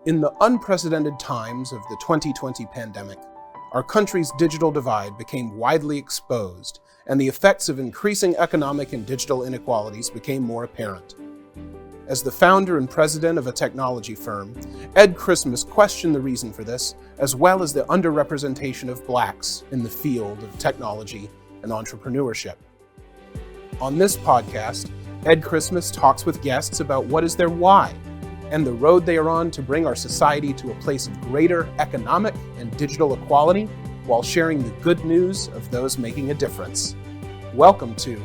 In the unprecedented times of the 2020 pandemic, our country's digital divide became widely exposed, and the effects of increasing economic and digital inequalities became more apparent. As the founder and president of a technology firm, Ed Christmas questioned the reason for this, as well as the underrepresentation of Blacks in the field of technology and entrepreneurship. On this podcast, Ed Christmas talks with guests about what is their why and the road they are on to bring our society to a place of greater economic and digital equality while sharing the good news of those making a difference. Welcome to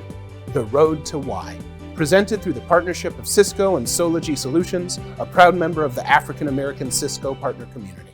The Road to Why, presented through the partnership of Cisco and Sology Solutions, a proud member of the African American Cisco partner community.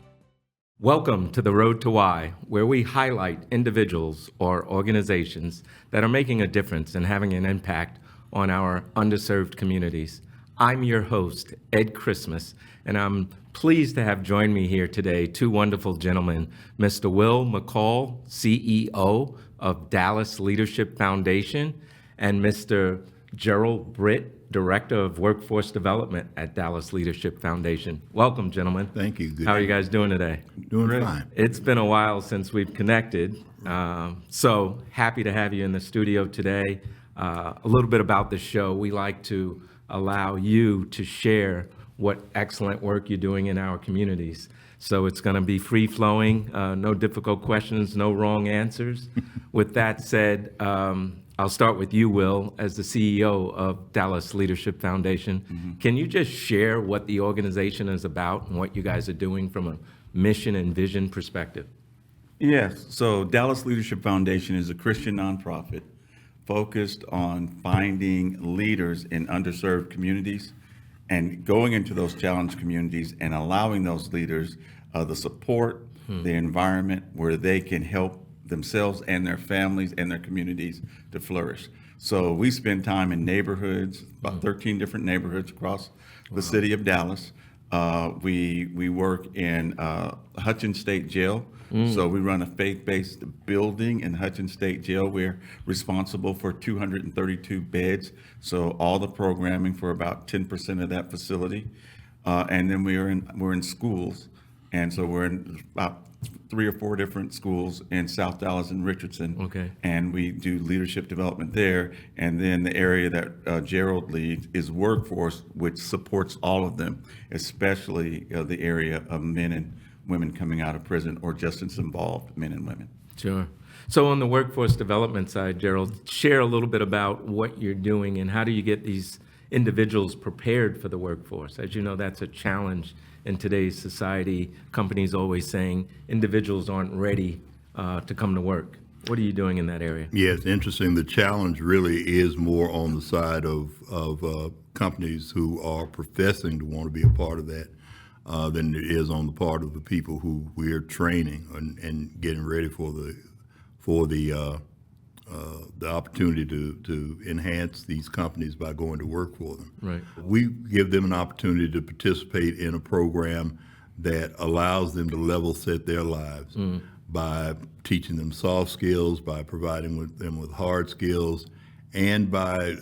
Welcome to The Road to Why, where we highlight individuals or organizations that are making a difference and having an impact on our underserved communities. I'm your host, Ed Christmas, and I'm pleased to have joined me here today two wonderful gentlemen, Mr. Will McCall, CEO of Dallas Leadership Foundation, and Mr. Gerald Britt, Director of Workforce Development at Dallas Leadership Foundation. Welcome, gentlemen. Thank you. Good How are you guys doing today? Doing fine. It's been a while since we've connected, so happy to have you in the studio today. A little bit about the show. We like to allow you to share what excellent work you're doing in our communities. So it's going to be free-flowing, no difficult questions, no wrong answers. With that said, I'll start with you, Will, as the CEO of Dallas Leadership Foundation. Mm-hmm. Can you just share what the organization is about and what you guys are doing from a mission and vision perspective? Yes, so Dallas Leadership Foundation is a Christian nonprofit focused on finding leaders in underserved communities and going into those challenged communities and allowing those leaders the support, the environment where they can help themselves and their families and their communities to flourish. So we spend time in neighborhoods, about 13 different neighborhoods across the city of Dallas. We work in Hutchins State Jail. So we run a faith-based building in Hutchins State Jail. We're responsible for 232 beds, so all the programming for about 10% of that facility. And then we're in schools, and so we're in about 3 or 4 different schools in South Dallas and Richardson. Okay. And we do leadership development there. And then the area that Gerald leads is workforce, which supports all of them, especially the area of men and women coming out of prison or justice-involved men and women. Sure. So on the workforce development side, Gerald, share a little bit about what you're doing and how do you get these individuals prepared for the workforce? As you know, that's a challenge in today's society. Companies always saying individuals aren't ready to come to work. What are you doing in that area? Yes, interesting. The challenge really is more on the side of companies who are professing to want to be a part of that than it is on the part of the people who we're training and getting ready for the opportunity to enhance these companies by going to work for them. Right. We give them an opportunity to participate in a program that allows them to level set their lives by teaching them soft skills, by providing them with hard skills, and by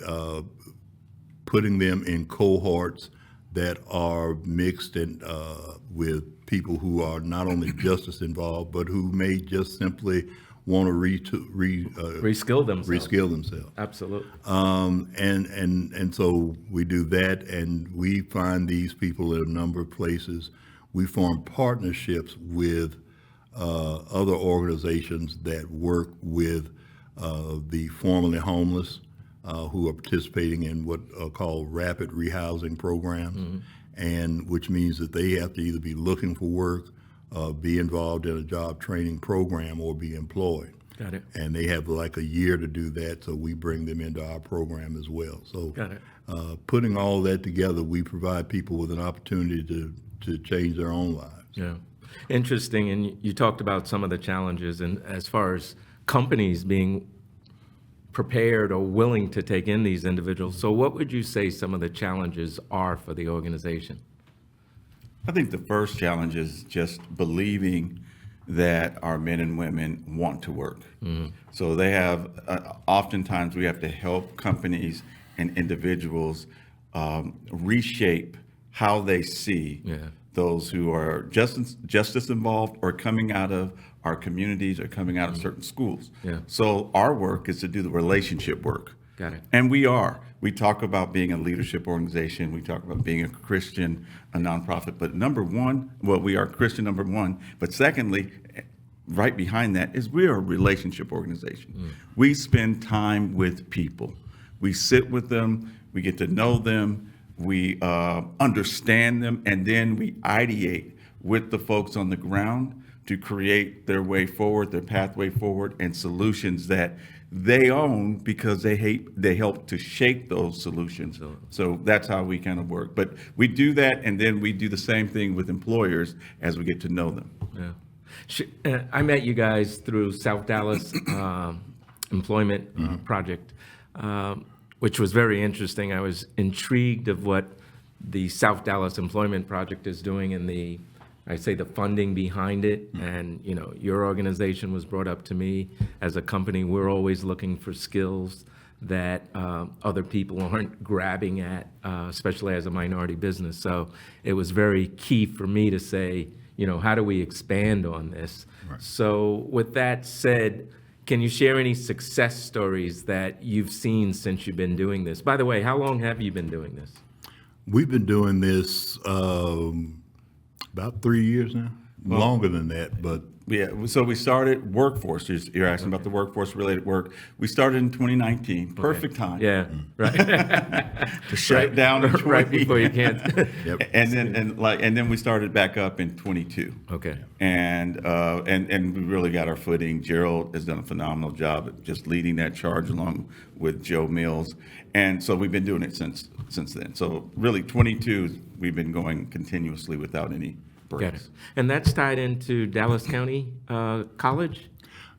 putting them in cohorts that are mixed and with people who are not only justice involved, but who may just simply want to reskill themselves. Absolutely. And so we do that, and we find these people in a number of places. We form partnerships with other organizations that work with the formerly homeless, who are participating in what are called rapid rehousing programs, and which means that they have to either be looking for work, be involved in a job training program, or be employed. Got it. And they have like a year to do that, so we bring them into our program as well. So Got it. Putting all that together, we provide people with an opportunity to change their own lives. Yeah. Interesting, and you talked about some of the challenges, and as far as companies being prepared or willing to take in these individuals. So what would you say some of the challenges are for the organization? I think the first challenge is just believing that our men and women want to work. So they have, oftentimes we have to help companies and individuals reshape how they see those who are justice involved or coming out of our communities or coming out of certain schools. Yeah. So our work is to do the relationship work. Got it. And we talk about being a leadership organization. We talk about being a Christian, a nonprofit. But number one, well, we are Christian, number one. But secondly, right behind that is we are a relationship organization. We spend time with people. We sit with them. We get to know them. We understand them. And then we ideate with the folks on the ground to create their way forward, their pathway forward, and solutions that they own because they help to shape those solutions. So that's how we kind of work. But we do that, and then we do the same thing with employers as we get to know them. Yeah. I met you guys through South Dallas Employment Project, which was very interesting. I was intrigued of what the South Dallas Employment Project is doing and the funding behind it. And, your organization was brought up to me as a company. We're always looking for skills that other people aren't grabbing at, especially as a minority business. So it was very key for me to say, how do we expand on this? Right. So with that said, can you share any success stories that you've seen since you've been doing this? By the way, how long have you been doing this? We've been doing this about 3 years now, longer than that, but Yeah, so we started workforce. You're asking about the workforce-related work. We started in 2019. Perfect time. Yeah, right. To shut it down in 20. Right before you can't. Yep. And then we started back up in 22. Okay. And we really got our footing. Gerald has done a phenomenal job at just leading that charge along with Joe Mills. And so we've been doing it since then. So really 22, we've been going continuously without any breaks. Got it. And that's tied into Dallas County College?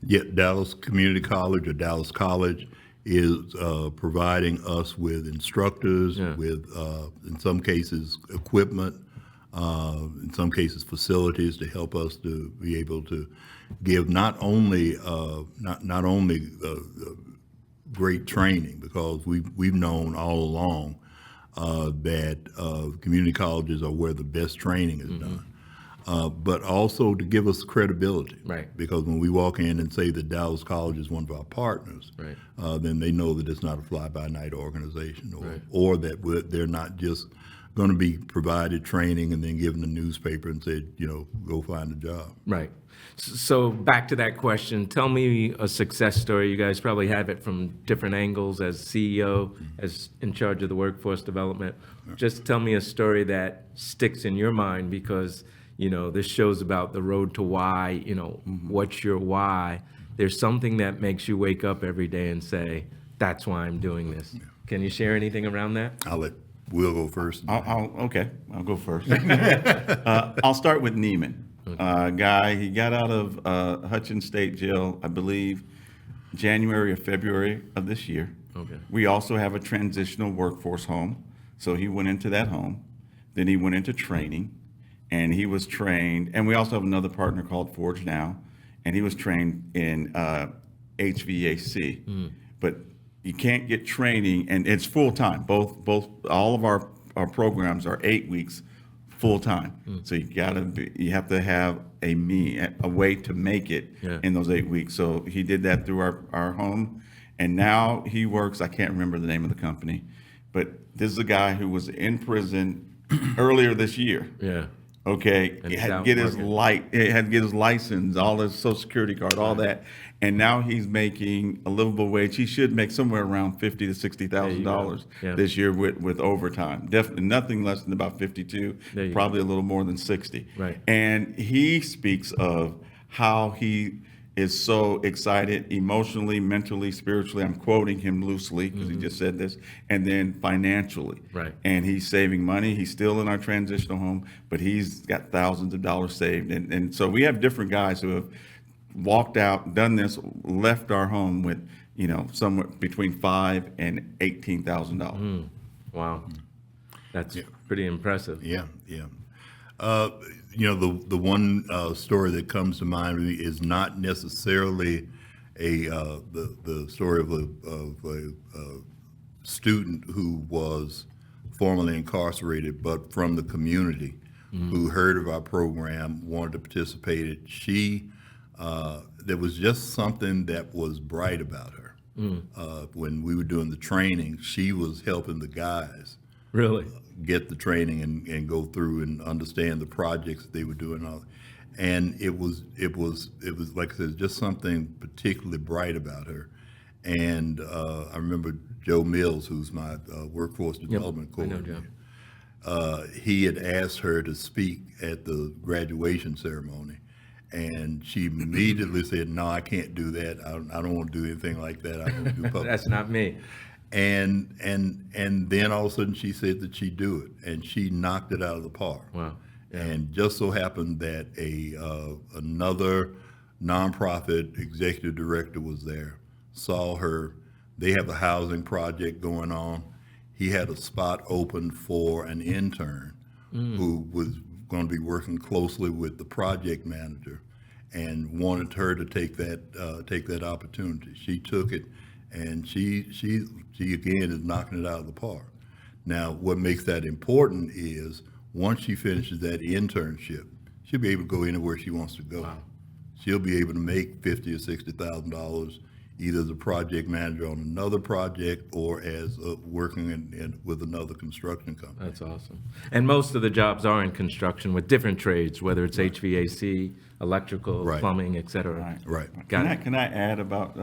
yeah, Dallas Community College or Dallas College is providing us with instructors, with, in some cases, equipment, in some cases, facilities to help us to be able to give not only great training, because we've known all along that community colleges are where the best training is done. But also to give us credibility. Right. Because when we walk in and say that Dallas College is one of our partners, Right. Then they know that it's not a fly-by-night organization, or that they're not just going to be provided training and then given the newspaper and said, go find a job. Right. So back to that question, tell me a success story. You guys probably have it from different angles as CEO, as in charge of the workforce development. Just tell me a story that sticks in your mind, because this show's about the road to why, what's your why? There's something that makes you wake up every day and say, that's why I'm doing this. Can you share anything around that? I'll let Will go first. I'll go first. I'll start with Neiman. He got out of Hutchins State Jail, I believe, January or February of this year. Okay. We also have a transitional workforce home. So he went into that home. Then he went into training, and he was trained. And we also have another partner called Forge Now, and he was trained in HVAC. But you can't get training, and it's full time. All of our programs are 8 weeks full time. So you have to have a way to make it in those 8 weeks. So he did that through our home, and now he works. I can't remember the name of the company, but this is a guy who was in prison earlier this year. Yeah. Okay, he had to get his license, all his Social Security card, all that, and now he's making a livable wage. He should make somewhere around $50,000 to $60,000 this year with overtime. Definitely nothing less than about 52, probably a little more than 60. Right. And he speaks of how he is so excited emotionally, mentally, spiritually. I'm quoting him loosely because he just said this, and then financially. Right. And he's saving money. He's still in our transitional home, but he's got thousands of dollars saved. And so we have different guys who have walked out, done this, left our home with, somewhere between $5,000 and $18,000. Wow. That's pretty impressive. Yeah. The one story that comes to mind with me is not necessarily the story of a student who was formerly incarcerated, but from the community who heard of our program, wanted to participate. There was just something that was bright about her. When we were doing the training, she was helping the guys Really? get the training and go through and understand the projects that they were doing. And it was like I said, just something particularly bright about her. And I remember Joe Mills, who's my workforce development coordinator. He had asked her to speak at the graduation ceremony, and she immediately said, "No, I can't do that. I don't want to do anything like that. I don't want to do public." That's not me. And then all of a sudden she said that she'd do it, and she knocked it out of the park. Wow. Yeah. And just so happened that another nonprofit executive director was there, saw her. They have a housing project going on. He had a spot open for an intern who was going to be working closely with the project manager, and wanted her to take that opportunity. She took it, and she again is knocking it out of the park. Now, what makes that important is once she finishes that internship, she'll be able to go anywhere she wants to go. Wow. She'll be able to make $50,000 or $60,000 either as a project manager on another project or as working with another construction company. That's awesome. And most of the jobs are in construction with different trades, whether it's HVAC, electrical, Right. plumbing, et cetera. Right. Can I add about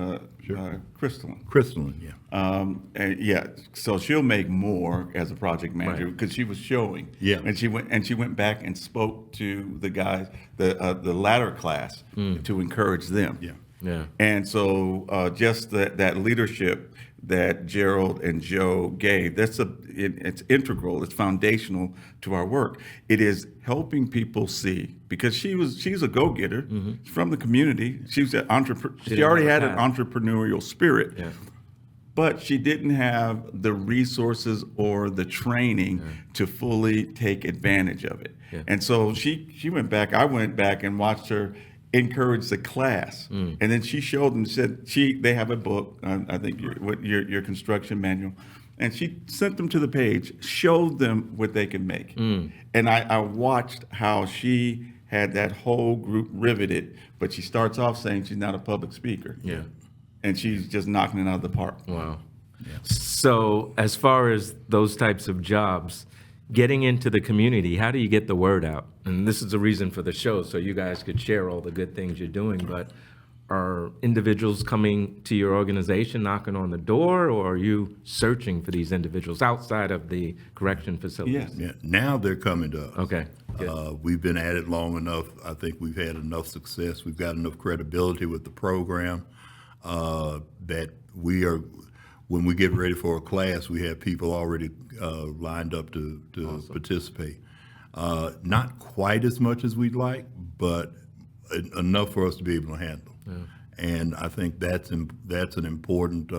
Crystalline? Crystalline, yeah. Yeah, so she'll make more as a project manager Right. because she was showing. Yeah. And she went back and spoke to the guys, the latter class, to encourage them. Yeah. Yeah. And so just that leadership that Gerald and Joe gave, it's integral, it's foundational to our work. It is helping people see, because she's a go-getter from the community. She's an entrepreneur. She already had an entrepreneurial spirit. Yeah. But she didn't have the resources or the training to fully take advantage of it. Yeah. And so she went back, I went back and watched her encourage the class. And then she showed them, said they have a book, I think your construction manual, and she sent them to the page, showed them what they could make. And I watched how she had that whole group riveted, but she starts off saying she's not a public speaker. Yeah. And she's just knocking it out of the park. Wow. So as far as those types of jobs, getting into the community, how do you get the word out? And this is the reason for the show, so you guys could share all the good things you're doing, but are individuals coming to your organization, knocking on the door, or are you searching for these individuals outside of the correction facilities? Yes. Yeah. Now they're coming to us. Okay. Good. We've been at it long enough. I think we've had enough success. We've got enough credibility with the program that when we get ready for a class, we have people already lined up to Awesome. participate. Not quite as much as we'd like, but enough for us to be able to handle. Yeah. And I think that's an important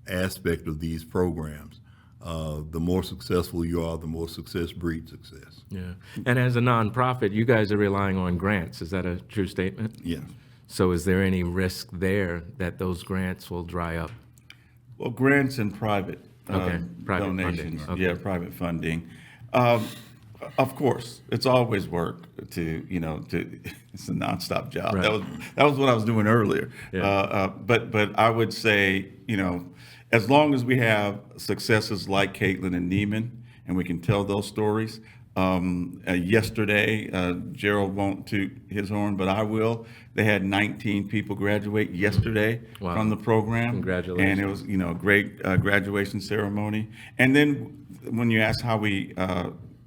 aspect of these programs. The more successful you are, the more success breeds success. Yeah. And as a nonprofit, you guys are relying on grants. Is that a true statement? Yeah. So is there any risk there that those grants will dry up? Well, grants and private, private donations. funding. Okay. Yeah, private funding. Of course, it's always work to it's a nonstop job. Right. That was what I was doing earlier. Yeah. But I would say, as long as we have successes like Caitlin and Neiman, and we can tell those stories. Yesterday, Gerald won't toot his horn, but I will. They had 19 people graduate yesterday Wow. from the program. Congratulations. And it was, a great graduation ceremony. And then when you ask how we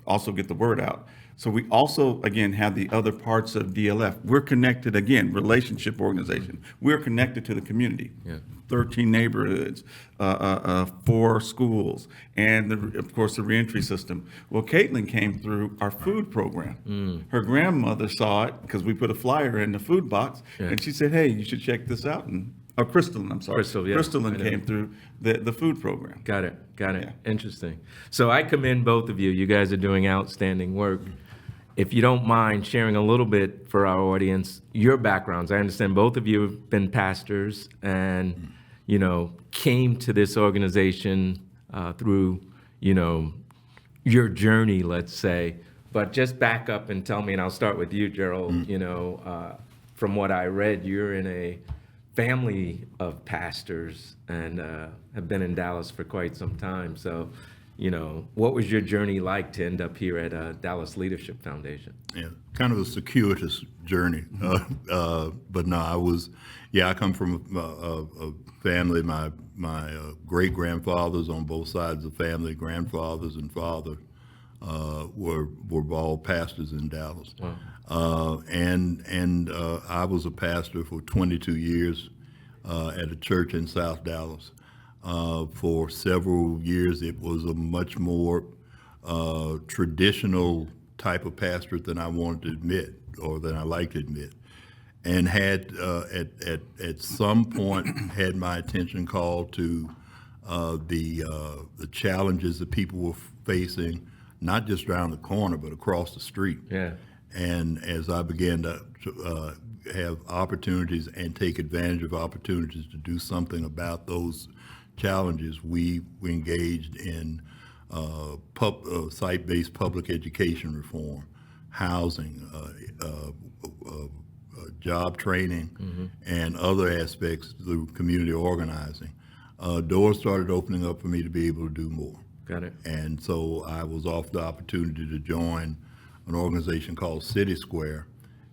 also get the word out. So we also, again, have the other parts of DLF. We're connected, again, relationship organization. We're connected to the community. Yeah. 13 neighborhoods, 4 schools, and of course the reentry system. Well, Caitlin came through our food program. Her grandmother saw it because we put a flyer in the food box, Yeah. and she said, "Hey, you should check this out." And Crystalline, I'm sorry. Crystal, yeah. Crystalline I know. came through the food program. Got it. Yeah. Interesting. So I commend both of you. You guys are doing outstanding work. If you don't mind sharing a little bit for our audience, your backgrounds. I understand both of you have been pastors and, came to this organization through, your journey, let's say. But just back up and tell me, and I'll start with you, Gerald. From what I read, you're in a family of pastors and have been in Dallas for quite some time. So, what was your journey like to end up here at Dallas Leadership Foundation? Yeah, kind of a circuitous journey. But no, I come from a family. My great grandfathers on both sides of the family, grandfathers and father, were all pastors in Dallas. Wow. And I was a pastor for 22 years at a church in South Dallas. For several years, it was a much more traditional type of pastorate than I wanted to admit, or than I like to admit, and had at some point had my attention called to the challenges that people were facing, not just around the corner, but across the street. Yeah. And as I began to have opportunities and take advantage of opportunities to do something about those challenges, we engaged in site-based public education reform, housing, job training, and other aspects through community organizing. Doors started opening up for me to be able to do more. Got it. And so I was offered the opportunity to join an organization called City Square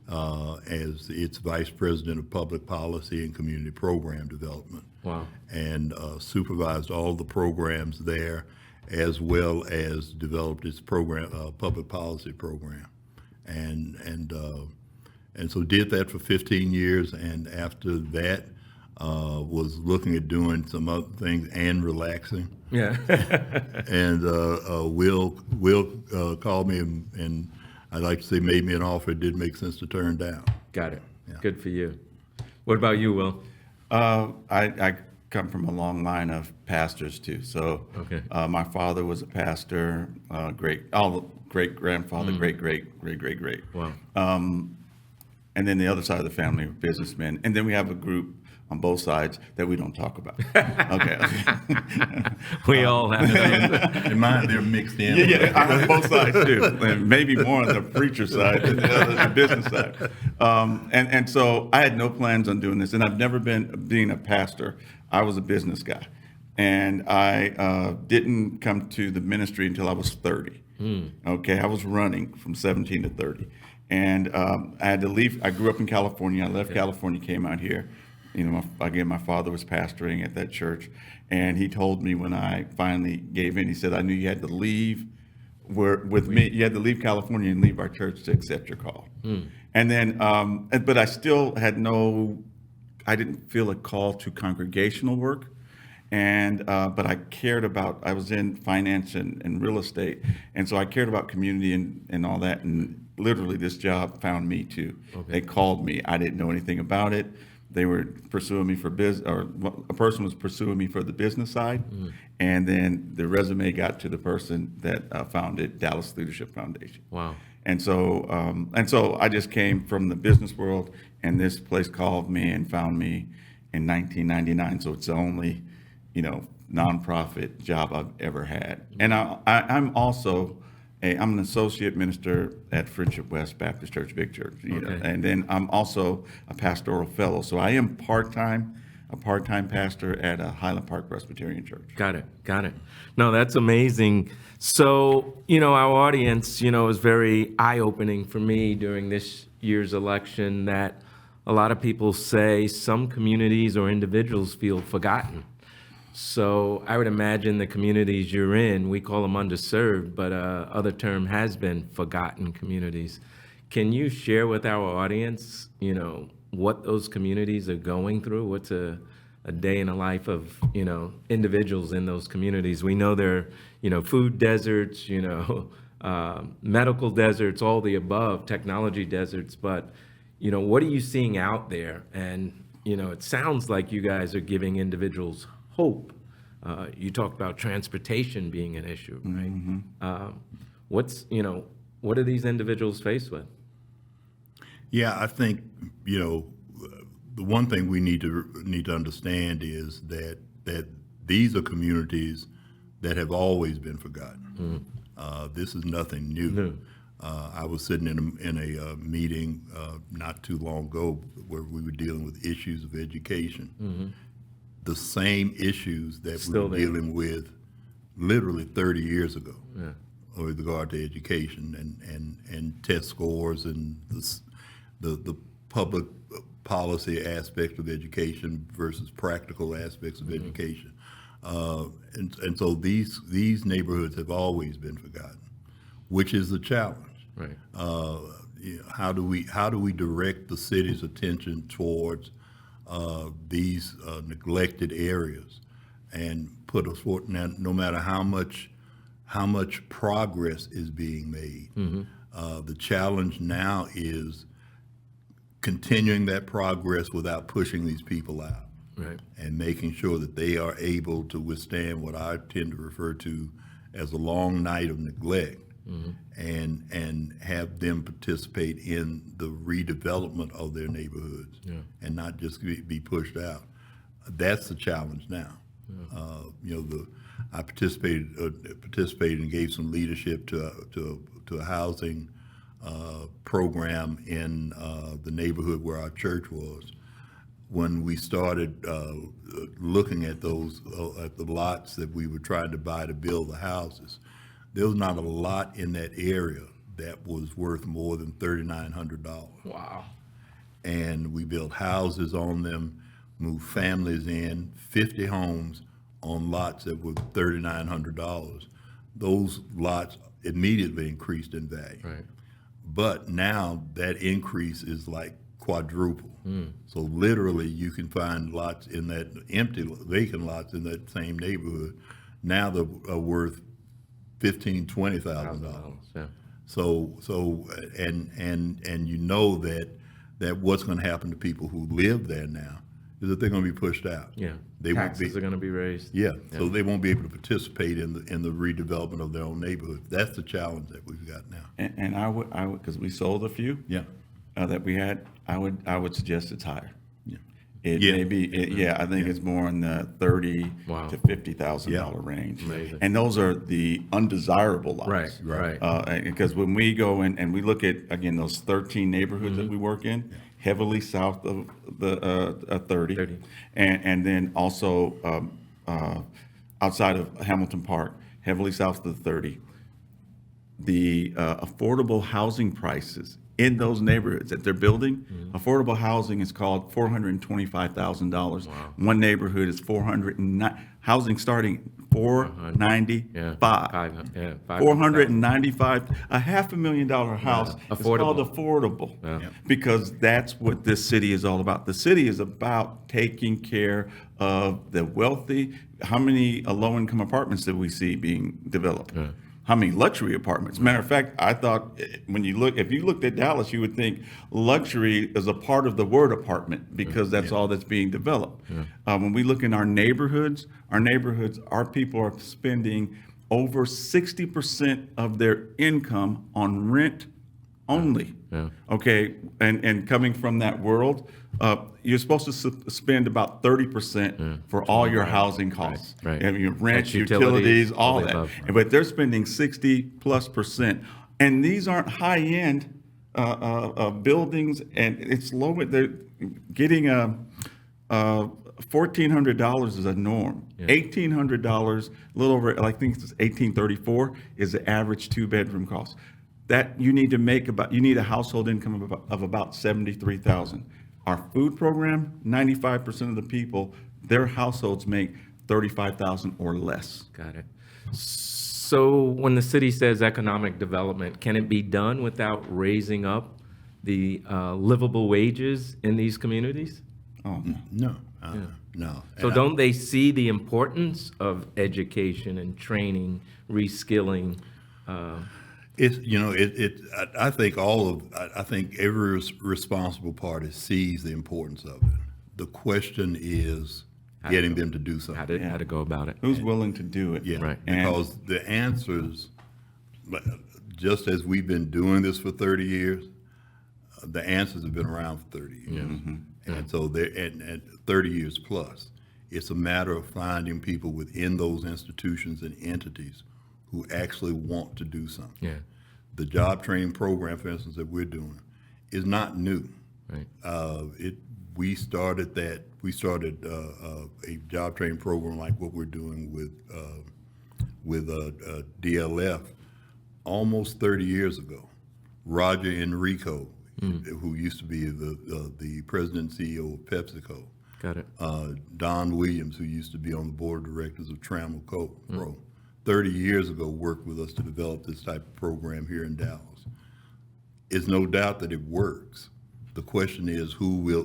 as its vice president of public policy and community program development. Wow. And supervised all the programs there, as well as developed its program, public policy program. And so did that for 15 years, and after that was looking at doing some other things and relaxing. Yeah. And Will called me and I'd like to say made me an offer it didn't make sense to turn down. Got it. Yeah. Good for you. What about you, Will? I come from a long line of pastors too. So Okay. My father was a pastor, great grandfather, great. Wow. And then the other side of the family are businessmen. And then we have a group on both sides that we don't talk about. Okay. We all have it. In mine, they're mixed in. Yeah, on both sides too, and maybe more on the preacher side than the business side. And so I had no plans on doing this, and I've never been being a pastor. I was a business guy, and I didn't come to the ministry until I was 30. Okay, I was running from 17 to 30, and I had to leave. I grew up in California. I left California, came out here. My father was pastoring at that church, and he told me when I finally gave in, he said, I knew you had to leave with me. You had to leave California and leave our church to accept your call. And then, but I still had I didn't feel a call to congregational work. And, but I cared about, I was in finance and real estate. And so I cared about community and all that. And literally this job found me too. Okay. They called me. I didn't know anything about it. They were pursuing me for a person was pursuing me for the business side. And then the resume got to the person that founded Dallas Leadership Foundation. Wow. And so I just came from the business world, and this place called me and found me in 1999. So it's the only, nonprofit job I've ever had. And I'm also I'm an associate minister at Friendship West Baptist Church, Big Church, Okay. And then I'm also a pastoral fellow. So I am a part-time pastor at a Highland Park Presbyterian Church. Got it. No, that's amazing. So, our audience, is very eye-opening for me during this year's election that a lot of people say some communities or individuals feel forgotten. So I would imagine the communities you're in, we call them underserved, but other term has been forgotten communities. Can you share with our audience, what those communities are going through? What's a day in the life of, individuals in those communities? We know they're, food deserts, medical deserts, all the above, technology deserts, but, what are you seeing out there? And, it sounds like you guys are giving individuals hope. You talked about transportation being an issue, right? Mm-hmm. What are these individuals faced with? Yeah, I think, the one thing we need to understand is that these are communities that have always been forgotten. This is nothing new. I was sitting in a meeting not too long ago where we were dealing with issues of education. The same issues that Still we were there. dealing with literally 30 years ago with regard to education and test scores and the public policy aspect of education versus practical aspects of education. And so these neighborhoods have always been forgotten, which is the challenge. Right. How do we direct the city's attention towards these neglected areas and put us forward? Now, no matter how much progress is being made, the challenge now is continuing that progress without pushing these people out. Right. And making sure that they are able to withstand what I tend to refer to as a long night of neglect, and have them participate in the redevelopment of their neighborhoods, and not just be pushed out. That's the challenge now. I participated and gave some leadership to a housing program in the neighborhood where our church was. When we started looking at those at the lots that we were trying to buy to build the houses, there was not a lot in that area that was worth more than $3,900. Wow. And we built houses on them, moved families in, 50 homes on lots that were $3,900. Those lots immediately increased in value. Right. But now that increase is like quadruple. So literally you can find lots in that vacant lots in that same neighborhood. Now they're worth $15,000-$20,000. Yeah. So and you know that what's going to happen to people who live there now is that they're going to be pushed out. Yeah. They won't Taxes are going to be raised. Yeah, so they won't be able to participate in the redevelopment of their own neighborhood. That's the challenge that we've got now. And I would, because we sold a few. Yeah. That we had, I would suggest it's higher. Yeah. It Yeah. may be, I think it's more in the $30,000 Wow. to $50,000 range. Amazing. And those are the undesirable lots. Right. Because when we go in and we look at, again, those 13 neighborhoods that we work in, heavily south of the 30. 30. And then also outside of Hamilton Park, heavily south of the 30. The affordable housing prices in those neighborhoods that they're building, affordable housing is called $425,000. One neighborhood is 409, housing starting $495. Yeah. 495, a $500,000 house. It's called affordable, Yeah. because that's what this city is all about. The city is about taking care of the wealthy. How many low-income apartments did we see being developed? How many luxury apartments? Matter of fact, I thought if you looked at Dallas, you would think luxury is a part of the word apartment because that's all that's being developed. When we look in our neighborhoods, our people are spending over 60% of their income on rent only. Okay, and coming from that world, you're supposed to spend about 30% for all your housing costs. Right. And your rent, That's utilities, all the that. above. But they're spending 60+%. And these aren't high-end buildings, and it's low. They're getting $1,400 is a norm. $1,800, a little over, I think it's $1,834 is the average two-bedroom cost. That you need a household income of about $73,000. Our food program, 95% of the people, their households make $35,000 or less. Got it. So when the city says economic development, can it be done without raising up the livable wages in these communities? Oh, No. No. So don't they see the importance of education and training, reskilling? It's I think every responsible party sees the importance of it. The question is getting them to do something. How to go about it? Who's willing to do it? Yeah, Right. because the answers, just as we've been doing this for 30 years, the answers have been around for 30 years. And so and 30 years plus. It's a matter of finding people within those institutions and entities who actually want to do something. Yeah. The job training program, for instance, that we're doing is not new. Right. We started a job training program like what we're doing with DLF almost 30 years ago. Roger Enrico, who used to be the president and CEO of PepsiCo. Got it. Don Williams, who used to be on the board of directors of Trammell Co. 30 years ago, worked with us to develop this type of program here in Dallas. It's no doubt that it works. The question is who are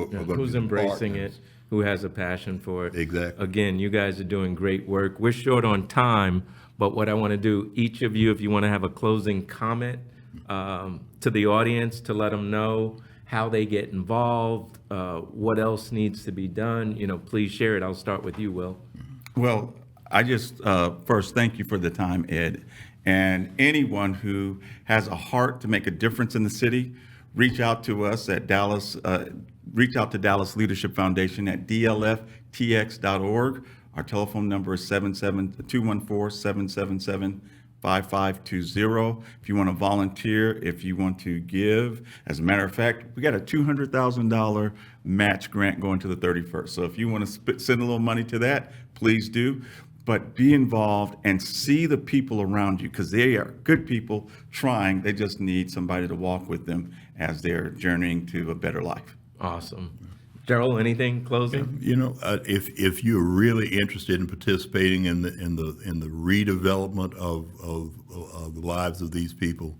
going to Who's be the embracing partners. it? Who has a passion for it? Exactly. Again, you guys are doing great work. We're short on time, but what I want to do, each of you, if you want to have a closing comment to the audience to let them know how they get involved, what else needs to be done, please share it. I'll start with you, Will. Well, I just first thank you for the time, Ed. And anyone who has a heart to make a difference in the city, reach out to us at Dallas. Reach out to Dallas Leadership Foundation at dlftx.org. Our telephone number is 214-777-5520. If you want to volunteer, if you want to give. As a matter of fact, we got a $200,000 match grant going to the 31st. So if you want to send a little money to that, please do. But be involved and see the people around you, because they are good people trying. They just need somebody to walk with them as they're journeying to a better life. Awesome. Gerald, anything closing? If you're really interested in participating in the redevelopment of the lives of these people,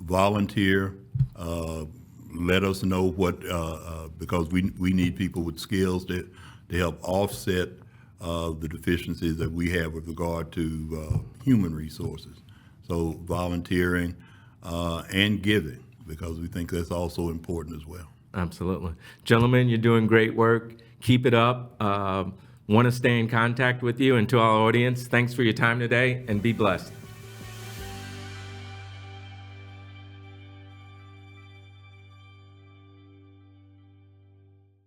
volunteer. Let us know what because we need people with skills to help offset the deficiencies that we have with regard to human resources. So volunteering and giving, because we think that's also important as well. Absolutely. Gentlemen, you're doing great work. Keep it up. Want to stay in contact with you. And to our audience, thanks for your time today and be blessed.